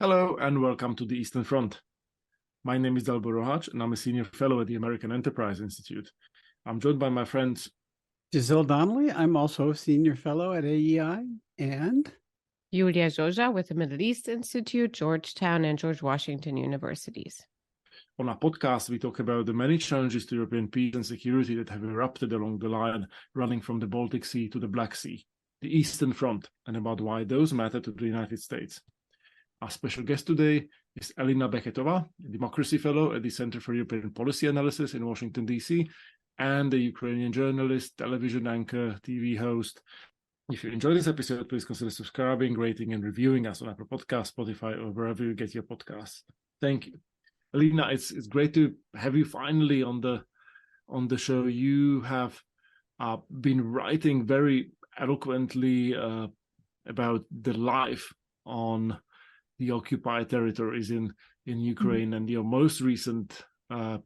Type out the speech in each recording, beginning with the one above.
Hello and welcome to the Eastern Front. My name is Dalibor Rohac and I'm a senior fellow at the American Enterprise Institute. I'm joined by my friends Giselle Donnelly. I'm also a senior fellow at AEI, and Yulia Zhoja with the Middle East Institute, Georgetown, and George Washington Universities. On our podcast, we talk about the many challenges to European peace and security that have erupted along the line running from the Baltic Sea to the Black Sea, the Eastern Front, and about why those matter to the United States. Our special guest today is Elina Beketova, a democracy fellow at the Center for European Policy Analysis in Washington, D.C., and a Ukrainian journalist, television anchor, TV host. If you enjoyed this episode, please consider subscribing, rating, and reviewing us on Apple Podcasts, Spotify, or wherever you get your podcasts. Thank you. Elina, it's great to have you finally on the show. You have been writing very eloquently about the life on the occupied territories in Ukraine, and your most recent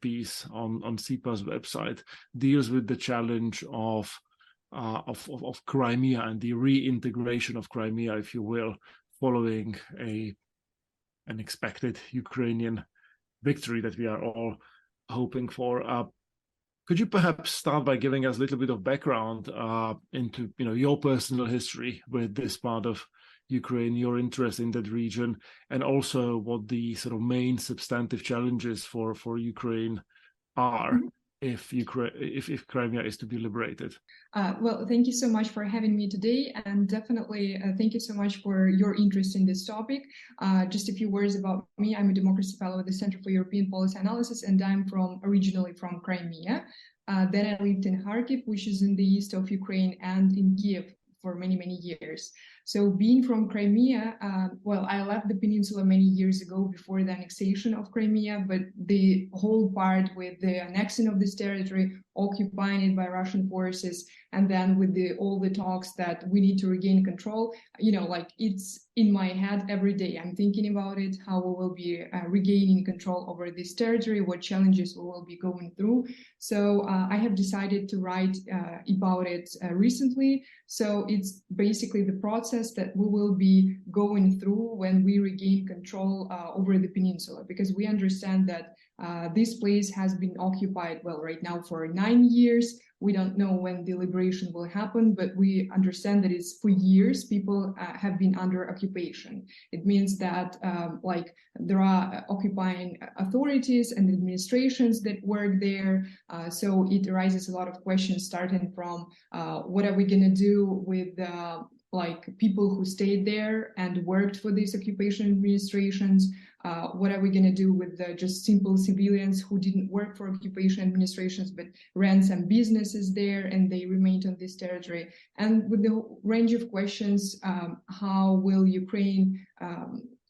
piece on SIPA's website deals with the challenge of Crimea and the reintegration of Crimea, if you will, following an expected Ukrainian victory that we are all hoping for. Could you perhaps start by giving us a little bit of background into your personal history with this part of Ukraine, your interest in that region, and also what the sort of main substantive challenges for Ukraine are if Crimea is to be liberated? Well, thank you so much for having me today, and definitely thank you so much for your interest in this topic. Just a few words about me. I'm a democracy fellow at the Center for European Policy Analysis, and I'm originally from Crimea. Then I lived in Kharkiv, which is in the east of Ukraine, and in Kiev for many, many years. So being from Crimea, I left the peninsula many years ago before the annexation of Crimea, but the whole part with the annexing of this territory, occupying it by Russian forces, and then with all the talks that we need to regain control, it's in my head every day. I'm thinking about it, how we will be regaining control over this territory, what challenges we will be going through. So I have decided to write about it recently. So it's basically the process that we will be going through when we regain control over the peninsula, because we understand that this place has been occupied, right now for 9 years. We don't know when the liberation will happen, but we understand that it's for years people have been under occupation. It means that there are occupying authorities and administrations that work there. So it raises a lot of questions, starting from what are we going to do with people who stayed there and worked for these occupation administrations? What are we going to do with just simple civilians who didn't work for occupation administrations but ran some businesses there and they remained on this territory? And with the range of questions, how will Ukraine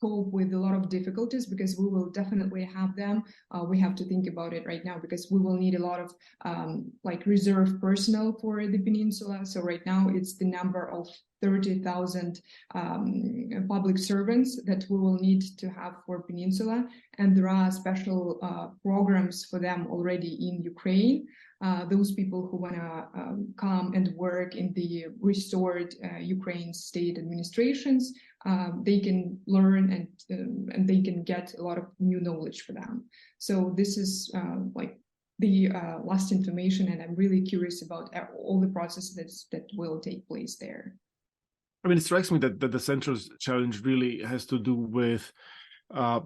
cope with a lot of difficulties, because we will definitely have them. We have to think about it right now, because we will need a lot of reserve personnel for the peninsula. So right now it's the number of 30,000 public servants that we will need to have for peninsula, and there are special programs for them already in Ukraine. Those people who want to come and work in the restored Ukraine state administrations, they can learn and they can get a lot of new knowledge for them. So this is the last information, and I'm really curious about all the processes that will take place there. I mean, it strikes me that the central challenge really has to do with the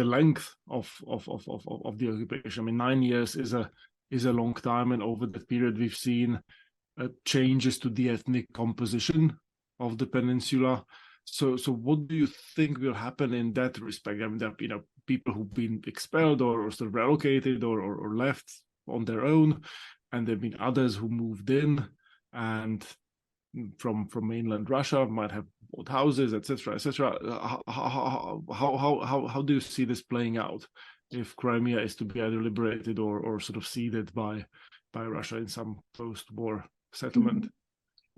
length of the occupation. I mean, 9 years is a long time, and over that period we've seen changes to the ethnic composition of the peninsula. So what do you think will happen in that respect? I mean, there are people who've been expelled or sort of relocated or left on their own, and there've been others who moved in and from mainland Russia, might have bought houses, etc., etc. How do you see this playing out if Crimea is to be either liberated or sort of ceded by Russia in some post-war settlement?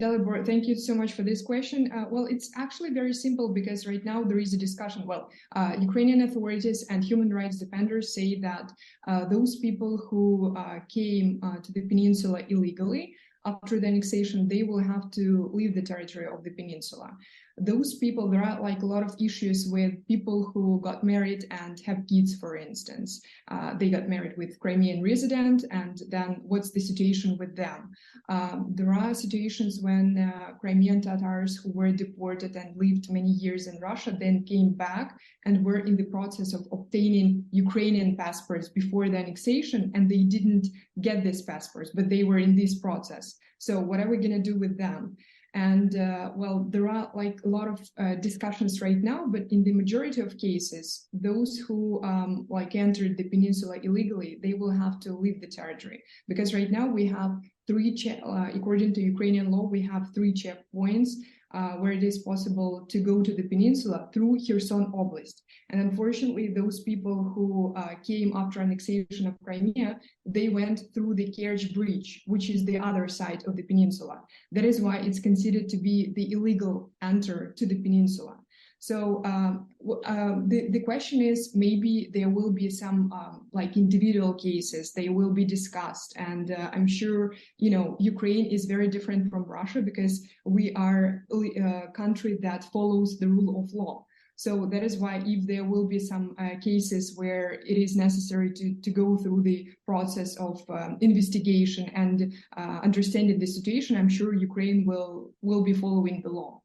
Dalibor, thank you so much for this question. Well, it's actually very simple, because right now there is a discussion. Ukrainian authorities and human rights defenders say that those people who came to the peninsula illegally after the annexation, they will have to leave the territory of the peninsula. those people, there are like a lot of issues with people who got married and have kids, for instance. They got married with Crimean resident, and then what's the situation with them? There are situations when Crimean Tatars who were deported and lived many years in Russia then came back and were in the process of obtaining Ukrainian passports before the annexation, and they didn't get these passports, but they were in this process. So what are we going to do with them? And well, there are like a lot of discussions right now, but in the majority of cases, those who like entered the peninsula illegally, they will have to leave the territory, because right now we have according to Ukrainian law, we have 3 checkpoints where it is possible to go to the peninsula through Kherson Oblast. And unfortunately, those people who came after annexation of Crimea, they went through the Kerch Bridge, which is the other side of the peninsula. That is why it's considered to be the illegal enter to the peninsula. So the question is, maybe there will be some like individual cases, they will be discussed. And I'm sure, you know, Ukraine is very different from Russia because we are a country that follows the rule of law. So that is why if there will be some cases where it is necessary to go through the process of investigation and understanding the situation, I'm sure Ukraine will be following the law.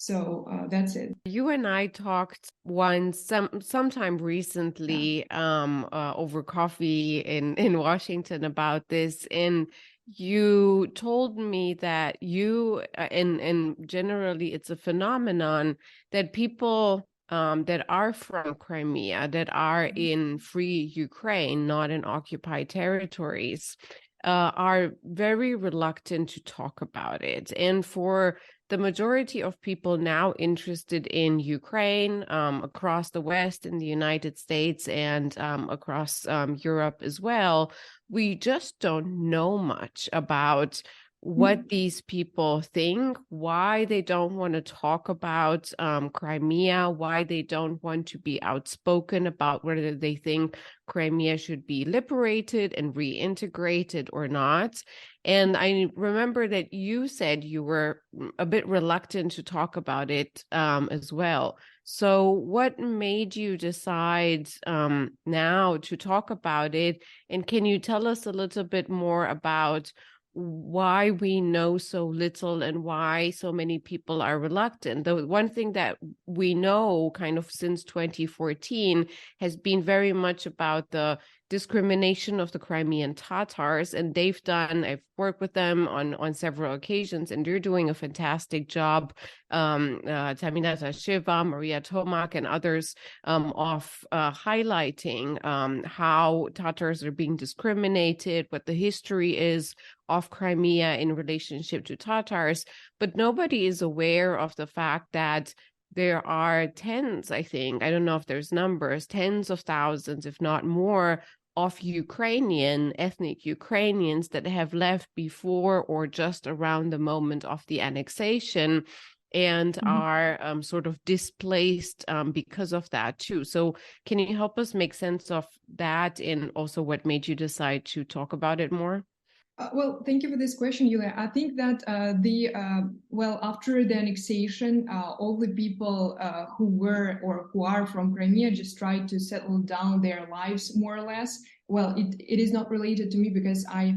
So that's it. You and I talked sometime recently over coffee in Washington about this, and you told me that you and generally it's a phenomenon that people that are from Crimea, that are in free Ukraine, not in occupied territories, are very reluctant to talk about it. And for the majority of people now interested in Ukraine, across the West, in the United States, and across Europe as well, we just don't know much about what these people think, why they don't want to talk about Crimea, why they don't want to be outspoken about whether they think Crimea should be liberated and reintegrated or not. And I remember that you said you were a bit reluctant to talk about it as well. So what made you decide now to talk about it? And can you tell us a little bit more about why we know so little and why so many people are reluctant? The one thing that we know kind of since 2014 has been very much about the discrimination of the Crimean Tatars, and I've worked with them on several occasions, and they're doing a fantastic job. Taminata Shiva, Maria Tomak, and others of highlighting how Tatars are being discriminated, what the history is of Crimea in relationship to Tatars, but nobody is aware of the fact that there are tens, I think, I don't know if there's numbers, tens of thousands, if not more, of ethnic Ukrainians that have left before or just around the moment of the annexation and are sort of displaced because of that too. So can you help us make sense of that, and also what made you decide to talk about it more? Well, thank you for this question, Yulia. I think that after the annexation, all the people who were or who are from Crimea just tried to settle down their lives more or less. Well, it is not related to me because I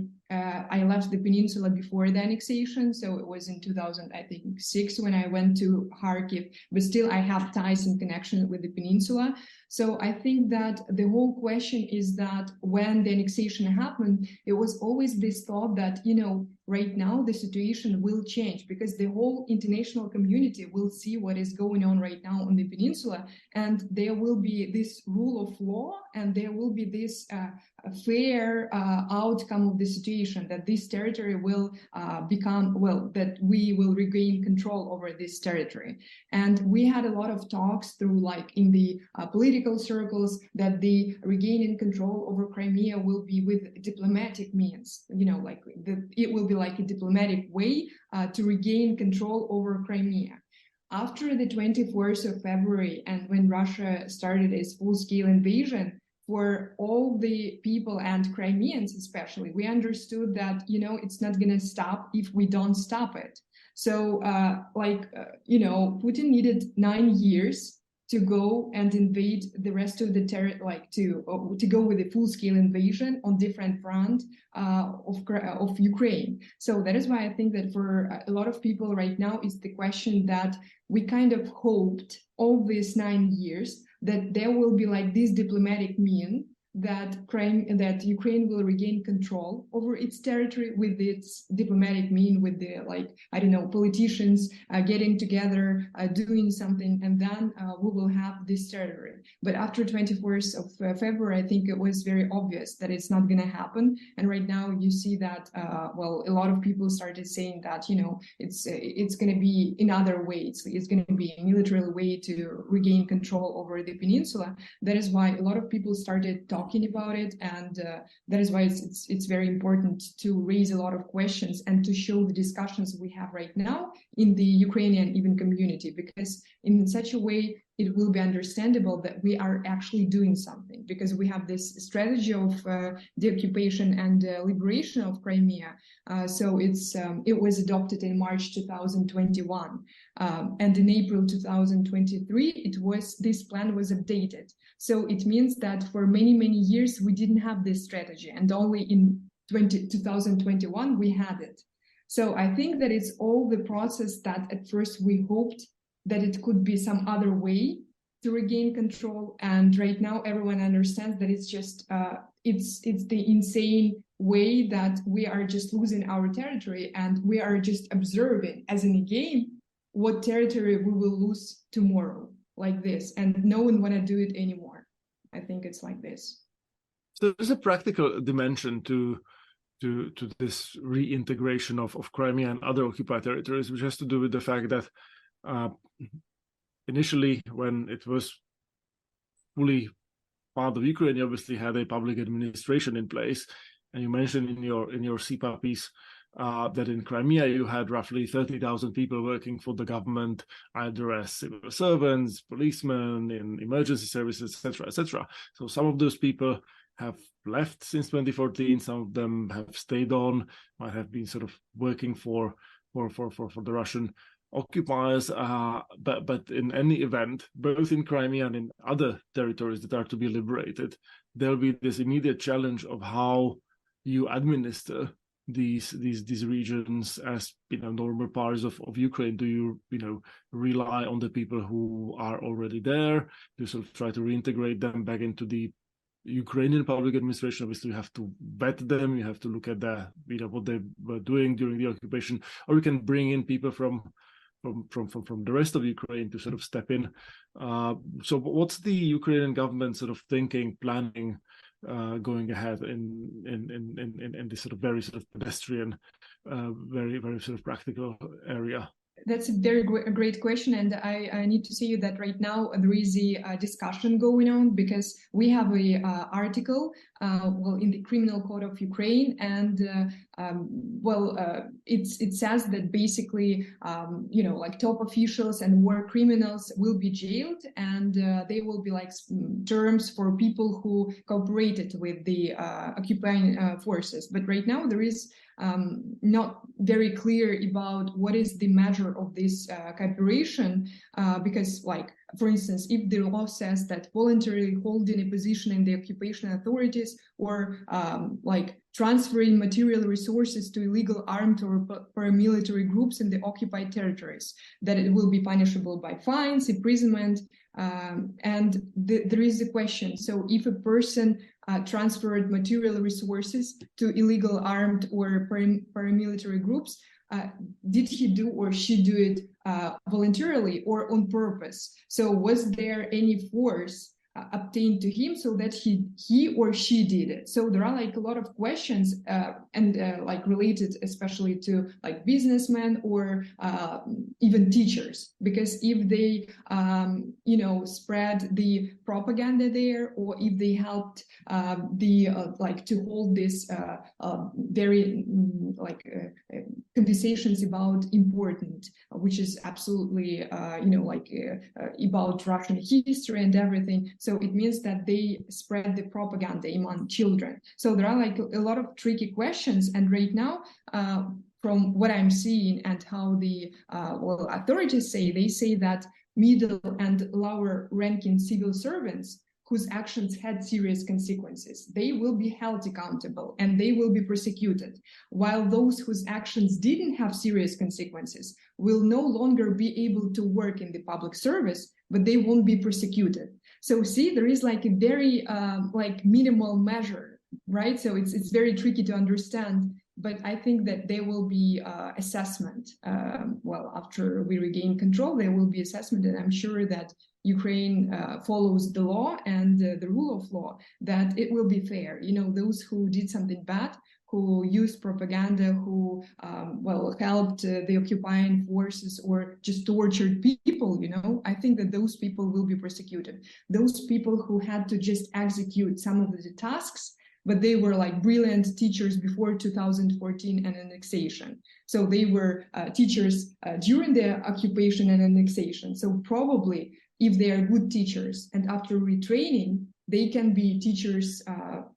left the peninsula before the annexation, so it was in 2006 when I went to Kharkiv, but still I have ties and connection with the peninsula. So I think that the whole question is that when the annexation happened, it was always this thought that, you know, right now the situation will change because the whole international community will see what is going on right now on the peninsula, and there will be this rule of law, and there will be this fair outcome of the situation, that this territory will that we will regain control over this territory. And we had a lot of talks through, like, in the political circles, that the regaining control over Crimea will be with diplomatic means, you know, like it will be like a diplomatic way to regain control over Crimea. After the 24th of February, and when Russia started its full-scale invasion, for all the people, and Crimeans especially, we understood that, you know, it's not going to stop if we don't stop it. So Putin needed 9 years to go and invade the rest of the territory, to go with a full-scale invasion on different front of Ukraine. So that is why I think that for a lot of people right now, it's the question that we kind of hoped all these 9 years that there will be like this diplomatic mean that Ukraine will regain control over its territory with its diplomatic mean, with the politicians getting together, doing something, and then we will have this territory. But after 24th of February, I think it was very obvious that it's not going to happen. And right now you see that a lot of people started saying that it's going to be in other ways. It's going to be a military way to regain control over the peninsula. That is why a lot of people started talking about it, and that is why it's very important to raise a lot of questions and to show the discussions we have right now in the Ukrainian even community, because in such a way it will be understandable that we are actually doing something, because we have this strategy of the occupation and liberation of Crimea. So it was adopted in March 2021, and in April 2023 this plan was updated. So it means that for many years we didn't have this strategy, and only in 2021 we had it. So I think that it's all the process that at first we hoped that it could be some other way to regain control, and right now everyone understands that it's just it's the insane way that we are just losing our territory, and we are just observing as in a game what territory we will lose tomorrow, like this, and no one want to do it anymore. I think it's like this. So there's a practical dimension to this reintegration of Crimea and other occupied territories, which has to do with the fact that initially, when it was fully part of Ukraine, you obviously had a public administration in place, and you mentioned in your CIPA piece that in Crimea you had roughly 30,000 people working for the government, either as civil servants, policemen, in emergency services, etc., etc. So some of those people have left since 2014. Some of them have stayed on, might have been sort of working for the Russian occupiers, but in any event, both in Crimea and in other territories that are to be liberated, there'll be this immediate challenge of how you administer these regions as normal parts of Ukraine. Do you rely on the people who are already there? Do you sort of try to reintegrate them back into the Ukrainian public administration? Obviously, you have to vet them. You have to look at what they were doing during the occupation, or you can bring in people from the rest of Ukraine to sort of step in. So what's the Ukrainian government sort of thinking, planning, going ahead in this sort of very sort of pedestrian, very sort of practical area? That's a very great question, and I need to say that right now there is a discussion going on, because we have a article in the Criminal Code of Ukraine, and it says that basically like top officials and war criminals will be jailed, and they will be like terms for people who cooperated with the occupying forces. But right now there is not very clear about what is the measure of this cooperation, because, like, for instance, if the law says that voluntarily holding a position in the occupation authorities, or like transferring material resources to illegal armed or paramilitary groups in the occupied territories, that it will be punishable by fines, imprisonment, and there is a question. So if a person transferred material resources to illegal armed or paramilitary groups, did he do or she do it voluntarily or on purpose? So was there any force obtained to him so that he or she did it? So there are like a lot of questions and like related especially to like businessmen or even teachers, because if they spread the propaganda there, or if they helped like to hold this very conversations about important, which is absolutely about Russian history and everything. So it means that they spread the propaganda among children. So there are like a lot of tricky questions. And right now, from what I'm seeing and how the authorities say, they say that middle and lower ranking civil servants whose actions had serious consequences, they will be held accountable and they will be prosecuted, while those whose actions didn't have serious consequences will no longer be able to work in the public service, but they won't be prosecuted. So see, there is like a very minimal measure, right? So it's very tricky to understand, but I think that there will be assessment. After we regain control, there will be assessment, and I'm sure that Ukraine follows the law and the rule of law, that it will be fair. Those who did something bad, who used propaganda, who helped the occupying forces or just tortured people, I think that those people will be prosecuted. Those people who had to just execute some of the tasks, but they were like brilliant teachers before 2014 and annexation. So they were teachers during the occupation and annexation. So probably if they are good teachers and after retraining, they can be teachers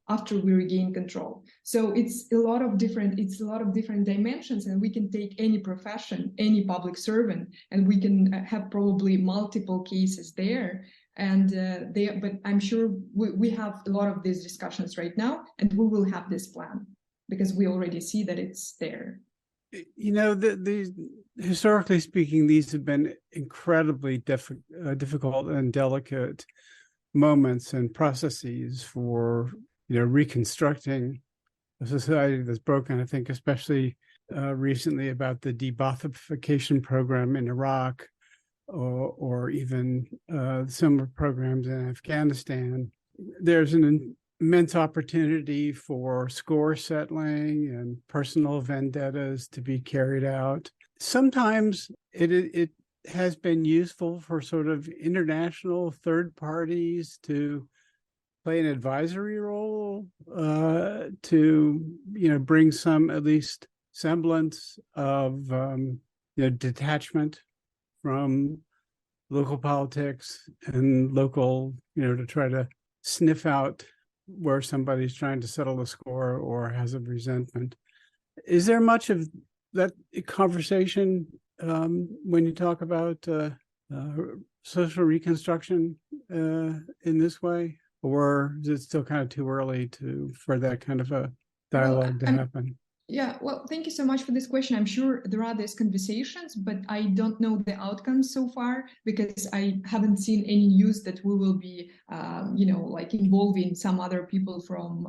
after we regain control. So it's a lot of different dimensions, and we can take any profession, any public servant, and we can have probably multiple cases there. But I'm sure we have a lot of these discussions right now, and we will have this plan because we already see that it's there. Historically speaking, these have been incredibly difficult and delicate moments and processes for reconstructing a society that's broken. I think especially recently about the de-Baathification program in Iraq, or even similar programs in Afghanistan. There's an immense opportunity for score settling and personal vendettas to be carried out. Sometimes it has been useful for sort of international third parties to play an advisory role, to bring some at least semblance of detachment from local politics and local, to try to sniff out where somebody's trying to settle a score or has a resentment. Is there much of that conversation when you talk about social reconstruction in this way, or is it still kind of too early for that kind of a dialogue to happen? Yeah, well, thank you so much for this question. I'm sure there are these conversations, but I don't know the outcomes so far because I haven't seen any news that we will be, involving some other people from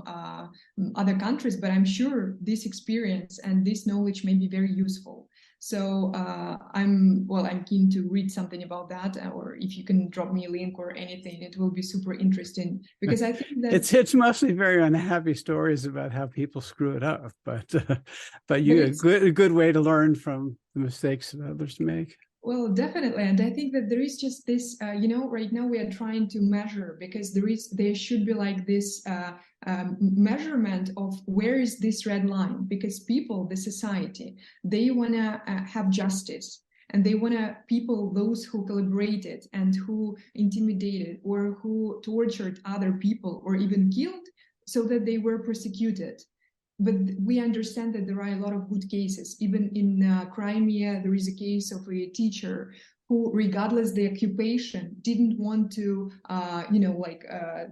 other countries. But I'm sure this experience and this knowledge may be very useful. So I'm keen to read something about that, or if you can drop me a link or anything, it will be super interesting because I think that it's mostly very unhappy stories about how people screw it up, but a good way to learn from the mistakes that others make. Well, definitely. And I think that there is just this, right now we are trying to measure because there should be like this measurement of where is this red line, because people, the society, they want to have justice, and they want to those who collaborated and who intimidated or who tortured other people or even killed, so that they were prosecuted. But we understand that there are a lot of good cases. Even in Crimea, there is a case of a teacher who, regardless the occupation, didn't want to,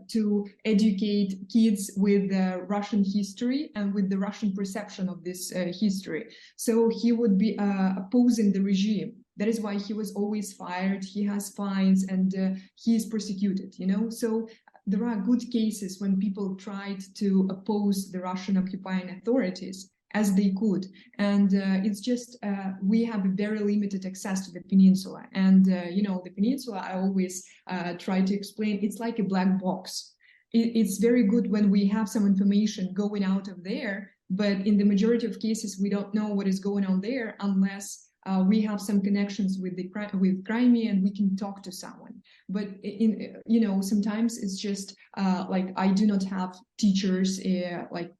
to educate kids with Russian history and with the Russian perception of this history. So he would be opposing the regime. That is why he was always fired. He has fines and he is persecuted. So there are good cases when people tried to oppose the Russian occupying authorities as they could. And it's just, we have a very limited access to the peninsula. And, the peninsula, I always try to explain, it's like a black box. It's very good when we have some information going out of there, but in the majority of cases, we don't know what is going on there unless we have some connections with Crimea and we can talk to someone. But sometimes it's just I do not have teachers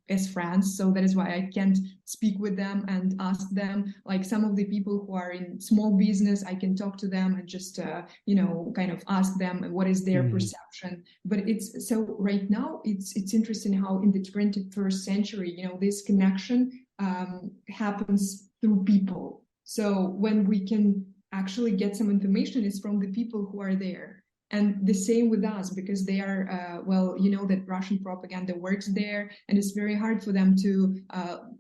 as friends, so that is why I can't speak with them and ask them. Like some of the people who are in small business, I can talk to them and just kind of ask them what is their perception. But it's so right now it's interesting how in the 21st century this connection happens through people. So when we can actually get some information, it's from the people who are there. And the same with us, because they are, well, you know that Russian propaganda works there, and it's very hard for them to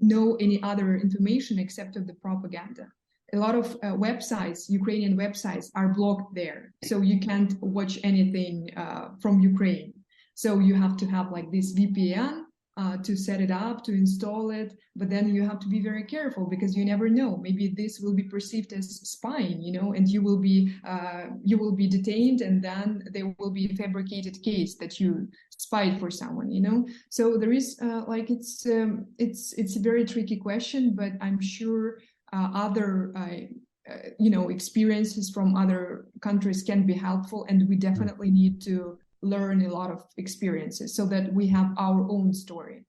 know any other information except of the propaganda. A lot of websites, Ukrainian websites, are blocked there. So you can't watch anything from Ukraine. So you have to have like this VPN to set it up, to install it. But then you have to be very careful, because you never know. Maybe this will be perceived as spying, you know, and you will be detained, and then there will be a fabricated case that you spied for someone, you know. So there is like it's a very tricky question, but I'm sure other you know, experiences from other countries can be helpful, and we definitely need to learn a lot of experiences so that we have our own story.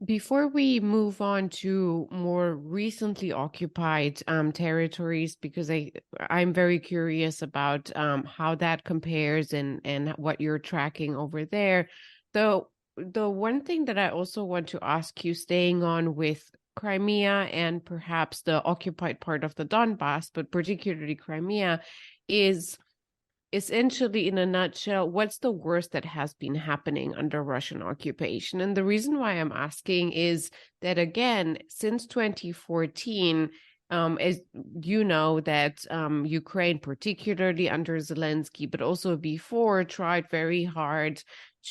Before we move on to more recently occupied territories, because I'm very curious about how that compares and what you're tracking over there. The one thing that I also want to ask you, staying on with Crimea and perhaps the occupied part of the Donbass, but particularly Crimea, is essentially, in a nutshell, what's the worst that has been happening under Russian occupation? And the reason why I'm asking is that, again, since 2014, as you know, that Ukraine, particularly under Zelensky, but also before, tried very hard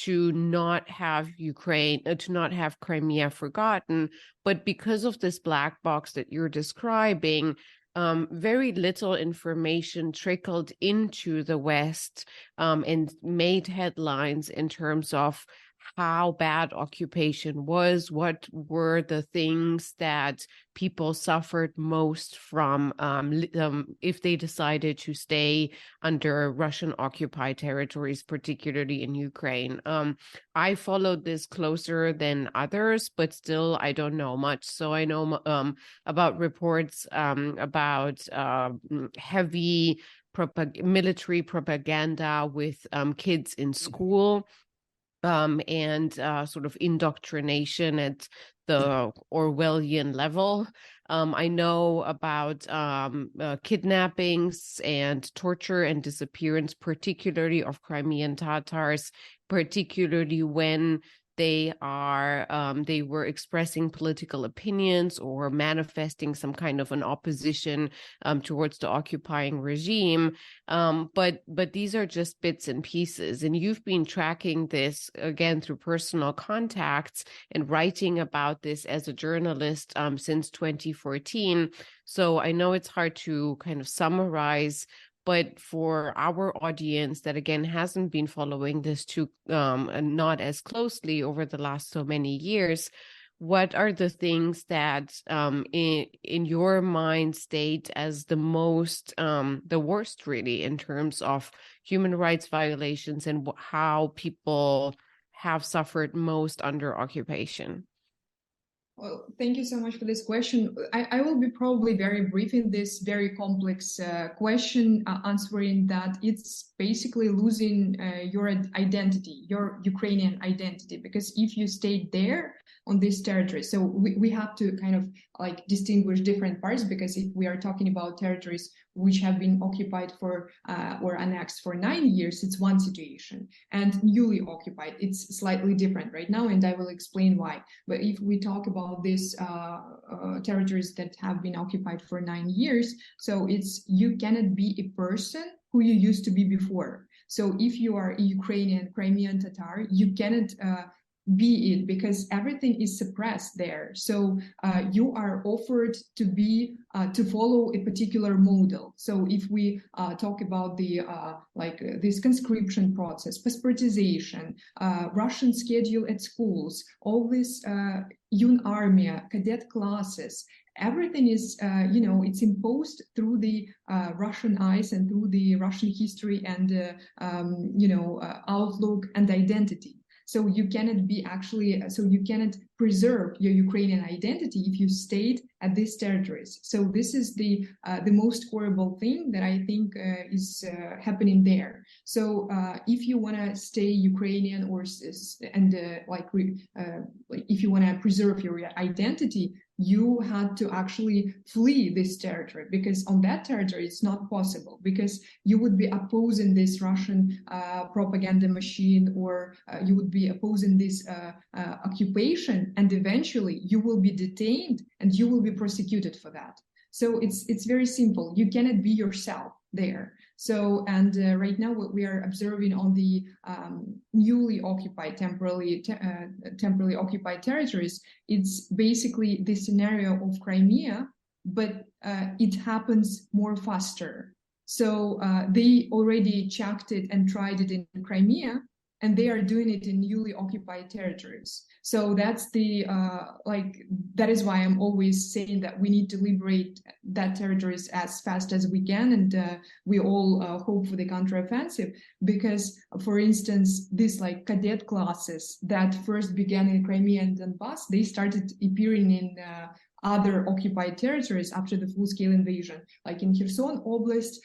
to not have Crimea forgotten. But because of this black box that you're describing, very little information trickled into the West and made headlines in terms of how bad occupation was, what were the things that people suffered most from if they decided to stay under Russian occupied territories, particularly in Ukraine. I followed this closer than others, but still I don't know much. So I know about reports about heavy military propaganda with kids in school. And sort of indoctrination at the Orwellian level. I know about kidnappings and torture and disappearance, particularly of Crimean Tatars, particularly when they were expressing political opinions or manifesting some kind of an opposition towards the occupying regime. But these are just bits and pieces. And you've been tracking this, again, through personal contacts and writing about this as a journalist since 2014. So I know it's hard to kind of summarize, but for our audience that, again, hasn't been following this too not as closely over the last so many years, what are the things that in your mind state as the worst, really, in terms of human rights violations and how people have suffered most under occupation? Well, thank you so much for this question. I will be probably very brief in this very complex question, answering that it's basically losing your identity, your Ukrainian identity, because if you stayed there on this territory, so we have to kind of like distinguish different parts, because if we are talking about territories which have been occupied for or annexed for 9 years, it's one situation, and newly occupied, it's slightly different right now, and I will explain why. But if we talk about these territories that have been occupied for 9 years, so it's you cannot be a person who you used to be before. So if you are a Ukrainian, Crimean Tatar, you cannot be it, because everything is suppressed there. So you are offered to be to follow a particular model. So if we talk about the this conscription process, passportization, Russian schedule at schools, all this young army, cadet classes, everything is it's imposed through the Russian eyes and through the Russian history and outlook and identity. So you cannot be you cannot preserve your Ukrainian identity if you stayed at these territories. So this is the most horrible thing that I think is happening there. So if you want to stay Ukrainian if you want to preserve your identity, you had to actually flee this territory, because on that territory it's not possible, because you would be opposing this Russian propaganda machine, or you would be opposing this occupation, and eventually you will be detained and you will be prosecuted for that. So it's very simple. You cannot be yourself there. So, and right now what we are observing on the newly occupied, temporarily occupied territories, it's basically the scenario of Crimea, but it happens more faster. So they already checked it and tried it in Crimea, and they are doing it in newly occupied territories. So that's the, that is why I'm always saying that we need to liberate that territories as fast as we can, and we all hope for the counteroffensive, because, for instance, these like cadet classes that first began in Crimea and Donbass, they started appearing in other occupied territories after the full-scale invasion. Like in Kherson Oblast,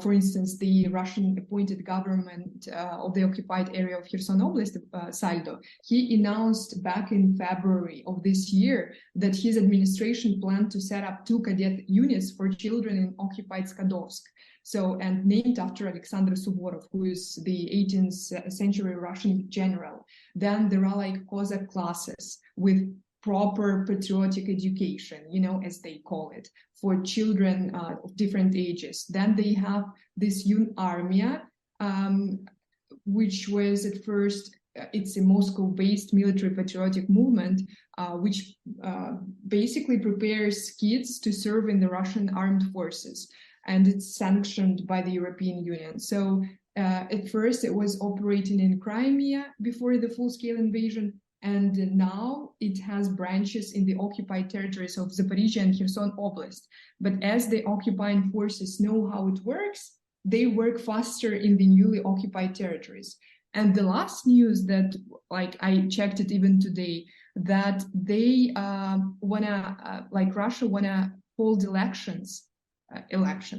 for instance, the Russian appointed government of the occupied area of Kherson Oblast, Saldo, he announced back in February of this year that his administration planned to set up 2 cadet units for children in occupied Skadovsk. So, and named after Alexander Suvorov, who is the 18th century Russian general. Then there are like Cossack classes with proper patriotic education, you know, as they call it, for children of different ages. Then they have this Yun Armia, which was at first, it's a Moscow-based military patriotic movement, which basically prepares kids to serve in the Russian armed forces. And it's sanctioned by the European Union. So at first it was operating in Crimea before the full-scale invasion, and now it has branches in the occupied territories of Zaporizhia and Kherson Oblast. But as the occupying forces know how it works, they work faster in the newly occupied territories. And the last news that, like, I checked it even today, that they Russia wanna hold elections,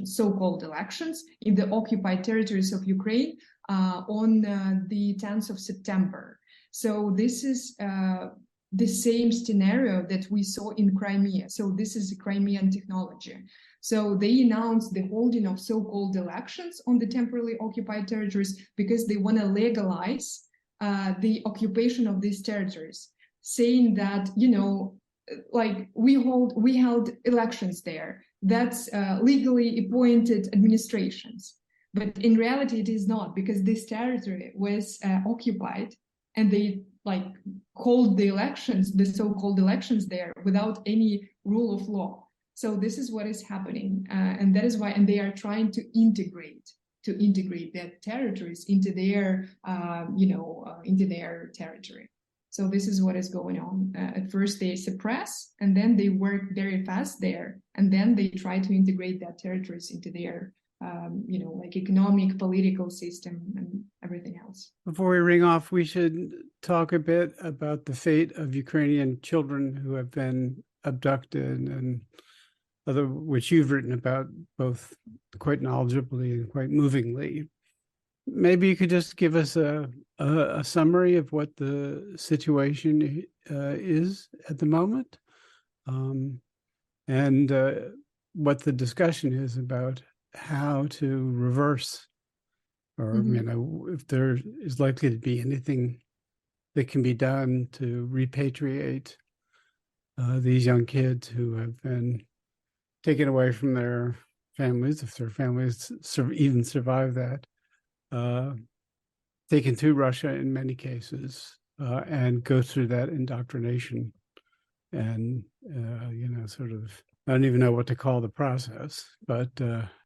so-called elections in the occupied territories of Ukraine on the 10th of September. So this is the same scenario that we saw in Crimea. So this is the Crimean technology. So they announced the holding of so-called elections on the temporarily occupied territories because they want to legalize the occupation of these territories, saying that, you know, like we held elections there. That's legally appointed administrations. But in reality, it is not, because this territory was occupied, and they like called the elections, the so-called elections there, without any rule of law. So this is what is happening, and that is why, and they are trying to integrate their territories into their, into their territory. So this is what is going on. At first they suppress, and then they work very fast there, and then they try to integrate that territories into their, like economic, political system and everything else. Before we ring off, we should talk a bit about the fate of Ukrainian children who have been abducted, and other, which you've written about both quite knowledgeably and quite movingly. Maybe you could just give us a summary of what the situation is at the moment, and what the discussion is about how to reverse, or if there is likely to be anything that can be done to repatriate these young kids who have been taken away from their families, if their families even survive that, taken to Russia in many cases, and go through that indoctrination and, sort of, I don't even know what to call the process, but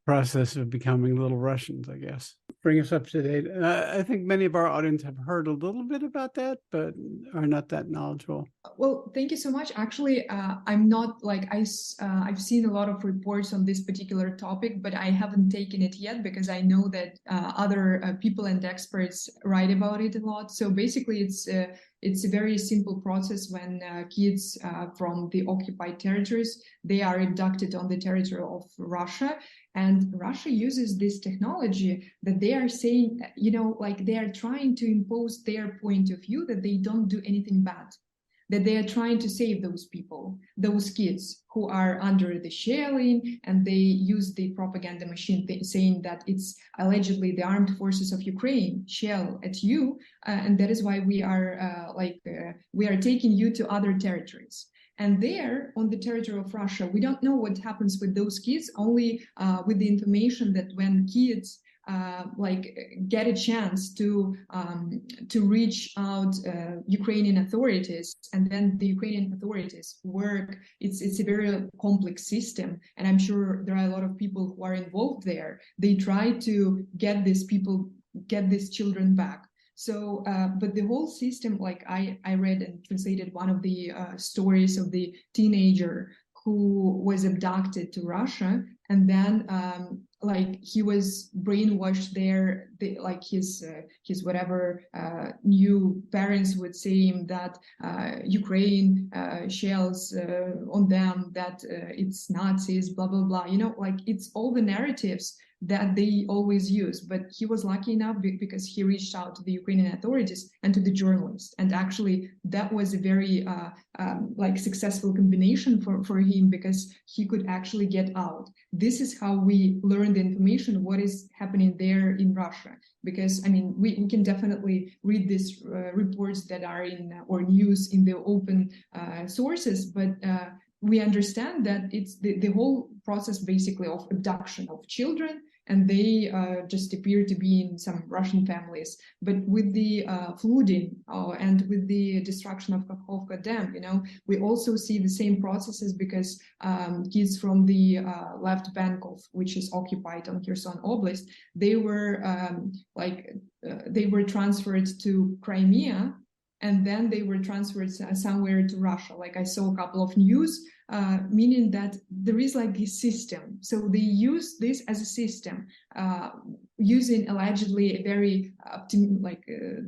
process of becoming little Russians, I guess. Bring us up to date. I think many of our audience have heard a little bit about that, but are not that knowledgeable. Well, thank you so much. Actually, I'm not like, I've seen a lot of reports on this particular topic, but I haven't taken it yet because I know that other people and experts write about it a lot. So basically, it's a very simple process when kids from the occupied territories, they are abducted on the territory of Russia. And Russia uses this technology that they are saying, like they are trying to impose their point of view that they don't do anything bad. that they are trying to save those people, those kids who are under the shelling, and they use the propaganda machine saying that it's allegedly the armed forces of Ukraine shell at you, and that is why we are we are taking you to other territories. And there, on the territory of Russia, we don't know what happens with those kids, only with the information that when kids get a chance to reach out Ukrainian authorities, and then the Ukrainian authorities work. It's a very complex system, and I'm sure there are a lot of people who are involved there. They try to get these children back. So, but the whole system, like I read and translated one of the stories of the teenager who was abducted to Russia, and then he was brainwashed there. His whatever new parents would say him that Ukraine shells on them, that it's Nazis, blah blah blah. It's all the narratives that they always use. But he was lucky enough because he reached out to the Ukrainian authorities and to the journalists, and actually that was a very successful combination for him, because he could actually get out. This is how we learn the information, what is happening there in Russia. Because we can definitely read these reports that are in or news in the open sources, but we understand that it's the whole process basically of abduction of children, and they just appear to be in some Russian families. But with the flooding and with the destruction of Kakhovka Dam, we also see the same processes, because kids from the left bank of which is occupied on Kherson Oblast, they were transferred to Crimea, and then they were transferred somewhere to Russia. Like I saw a couple of news, meaning that there is this system. So they use this as a system, using allegedly a very,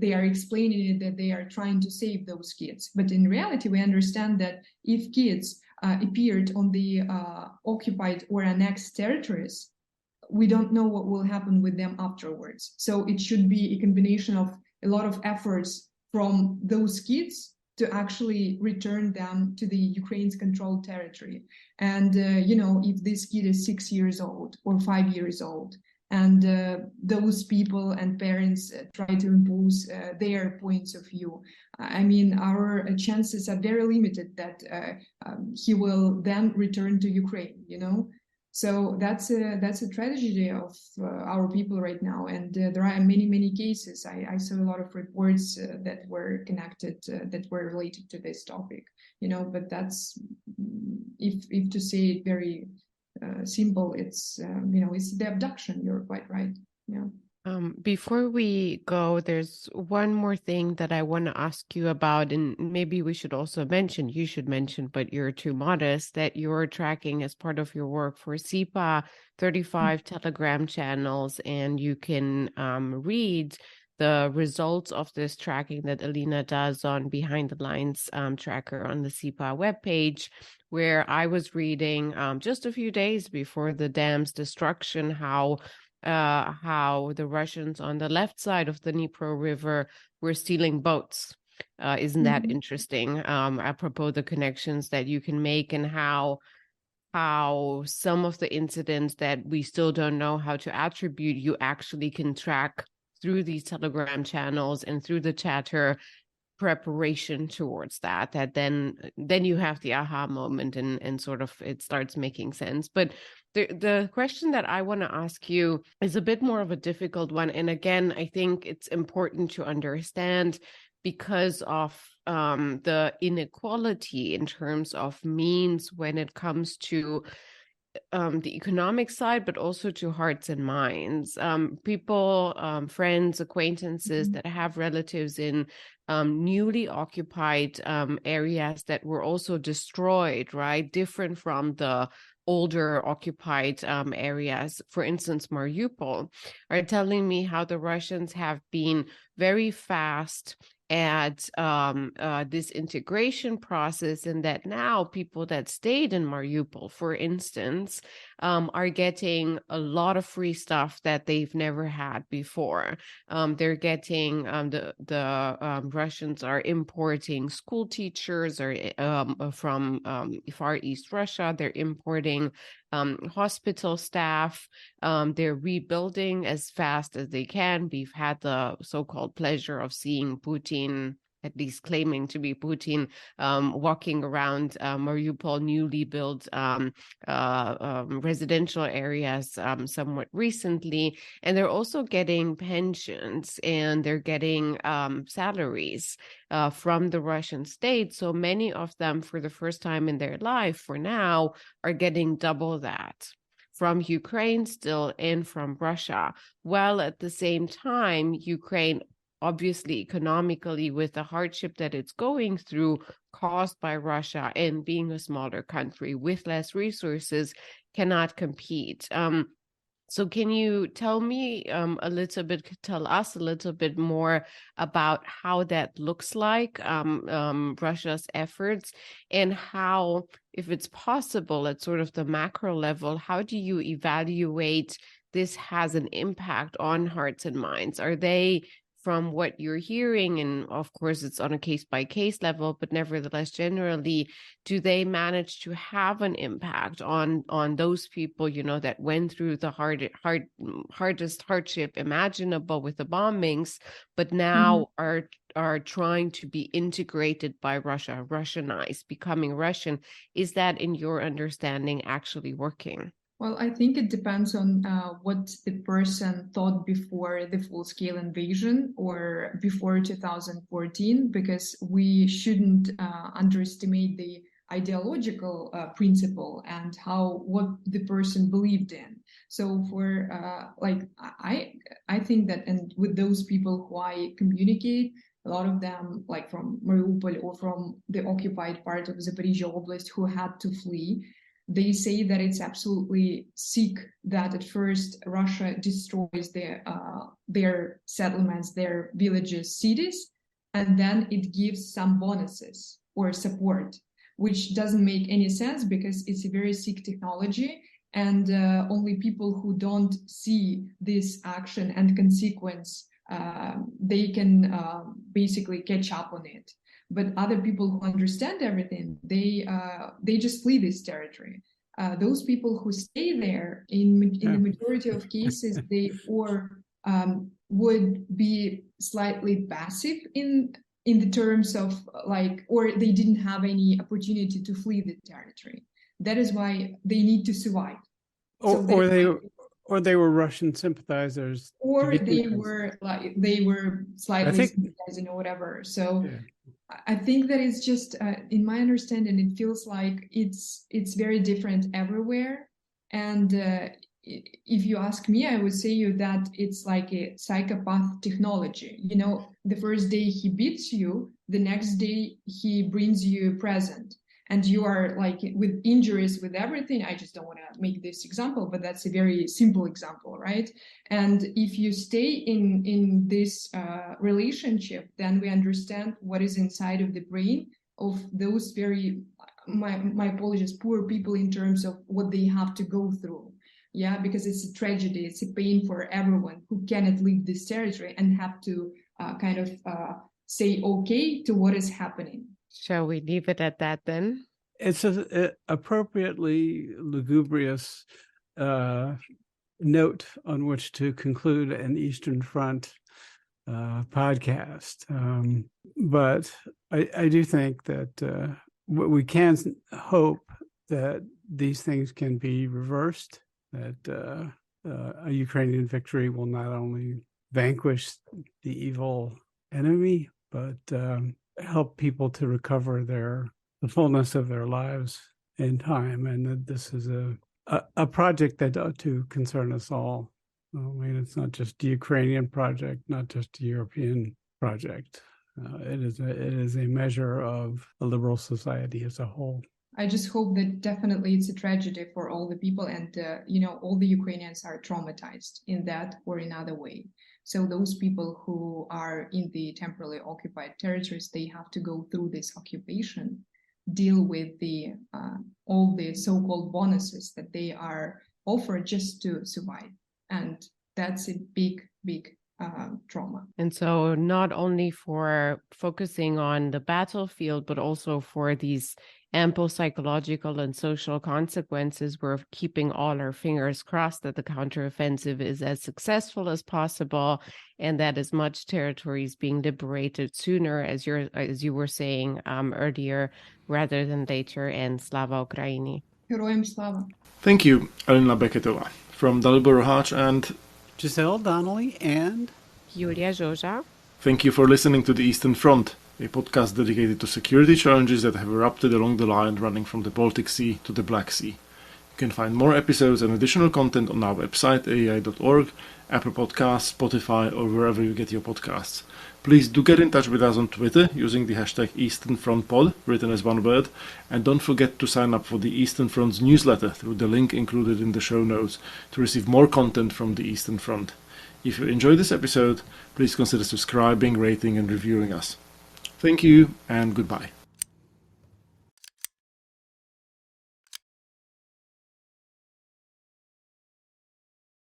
they are explaining it that they are trying to save those kids. But in reality, we understand that if kids appeared on the occupied or annexed territories, we don't know what will happen with them afterwards. So it should be a combination of a lot of efforts from those kids to actually return them to the Ukraine's controlled territory. And, if this kid is 6 years old or 5 years old, and those people and parents try to impose their points of view, our chances are very limited that he will then return to Ukraine, So that's a tragedy of our people right now, and there are many cases. I saw a lot of reports that were connected, that were related to this topic, But that's, if to say it very simple, it's it's the abduction. You're quite right. Yeah. Before we go, there's one more thing that I want to ask you about, and maybe we should also mention, you should mention, but you're too modest, that you're tracking as part of your work for SIPA 35 Telegram channels, and you can read the results of this tracking that Alina does on Behind the Lines tracker on the SIPA webpage, where I was reading just a few days before the dam's destruction how the Russians on the left side of the Dnipro River were stealing boats. Isn't that interesting? Apropos the connections that you can make, and how some of the incidents that we still don't know how to attribute, you actually can track through these Telegram channels and through the chatter preparation towards that then you have the aha moment, and sort of it starts making sense. But the question that I want to ask you is a bit more of a difficult one, and again, I think it's important to understand because of the inequality in terms of means when it comes to the economic side, but also to hearts and minds. People, friends, acquaintances that have relatives in newly occupied areas that were also destroyed, right? Different from the older occupied areas, for instance, Mariupol, are telling me how the Russians have been very fast at this integration process, and that now people that stayed in Mariupol, for instance, are getting a lot of free stuff that they've never had before. They're getting the Russians are importing school teachers or from Far East Russia. They're importing hospital staff. They're rebuilding as fast as they can. We've had the so-called pleasure of seeing Putin, at least claiming to be Putin, walking around Mariupol newly built residential areas somewhat recently. And they're also getting pensions and they're getting salaries from the Russian state. So many of them, for the first time in their life, for now, are getting double that from Ukraine still and from Russia. While at the same time, Ukraine, obviously economically, with the hardship that it's going through caused by Russia and being a smaller country with less resources, cannot compete. So can you tell me tell us a little bit more about how that looks like, Russia's efforts, and how, if it's possible at sort of the macro level, how do you evaluate this has an impact on hearts and minds? Are they, from what you're hearing, and of course it's on a case-by-case level, but nevertheless, generally, do they manage to have an impact on those people, that went through the hardest hardship imaginable with the bombings, but now are trying to be integrated by Russia, Russianized, becoming Russian? Is that, in your understanding, actually working? Well, I think it depends on what the person thought before the full-scale invasion or before 2014, because we shouldn't underestimate the ideological principle and what the person believed in. So for I think that, and with those people who I communicate, a lot of them, like from Mariupol or from the occupied part of Zaporizhia Oblast, who had to flee, they say that it's absolutely sick that at first Russia destroys their settlements, their villages, cities, and then it gives some bonuses or support, which doesn't make any sense because it's a very sick technology, and only people who don't see this action and consequence, they can basically catch up on it. But other people who understand everything, they just flee this territory. Those people who stay there, in the majority of cases, they would be slightly passive in the terms of or they didn't have any opportunity to flee the territory. That is why they need to survive. Or they were Russian sympathizers, or they were slightly sympathizing or whatever. So. Yeah. I think that it's just, in my understanding, it feels like it's very different everywhere. And if you ask me, I would say that it's like a psychopath technology. The first day he beats you, the next day he brings you a present. And you are like with injuries, with everything. I just don't want to make this example, but that's a very simple example, right? And if you stay in this relationship, then we understand what is inside of the brain of those very, my apologies, poor people in terms of what they have to go through. Yeah, because it's a tragedy, it's a pain for everyone who cannot leave this territory and have to say okay to what is happening. Shall we leave it at that then? It's an appropriately lugubrious note on which to conclude an Eastern Front podcast. But I do think that we can hope that these things can be reversed, that a Ukrainian victory will not only vanquish the evil enemy, but help people to recover the fullness of their lives in time, and that this is a project that ought to concern us all. I mean, it's not just a Ukrainian project, not just a European project. It is a measure of a liberal society as a whole. I just hope that definitely it's a tragedy for all the people, and all the Ukrainians are traumatized in that or in other way. So those people who are in the temporarily occupied territories, they have to go through this occupation, deal with the all the so-called bonuses that they are offered just to survive, and that's a big trauma. And so not only for focusing on the battlefield, but also for these ample psychological and social consequences, we're keeping all our fingers crossed that the counteroffensive is as successful as possible and that as much territory is being liberated sooner, as you were saying earlier, rather than later. And Slava Ukraini. Heroям slava. Thank you, Alina Beketova, from Dalibor Rohach, and Giselle Donnelly and Yulia Zhozha. thank you for listening to The Eastern Front, a podcast dedicated to security challenges that have erupted along the line running from the Baltic Sea to the Black Sea. You can find more episodes and additional content on our website, aei.org, Apple Podcasts, Spotify, or wherever you get your podcasts. Please do get in touch with us on Twitter using the hashtag EasternFrontPod, written as one word, and don't forget to sign up for the Eastern Front's newsletter through the link included in the show notes to receive more content from the Eastern Front. If you enjoyed this episode, please consider subscribing, rating, and reviewing us. Thank you, and goodbye.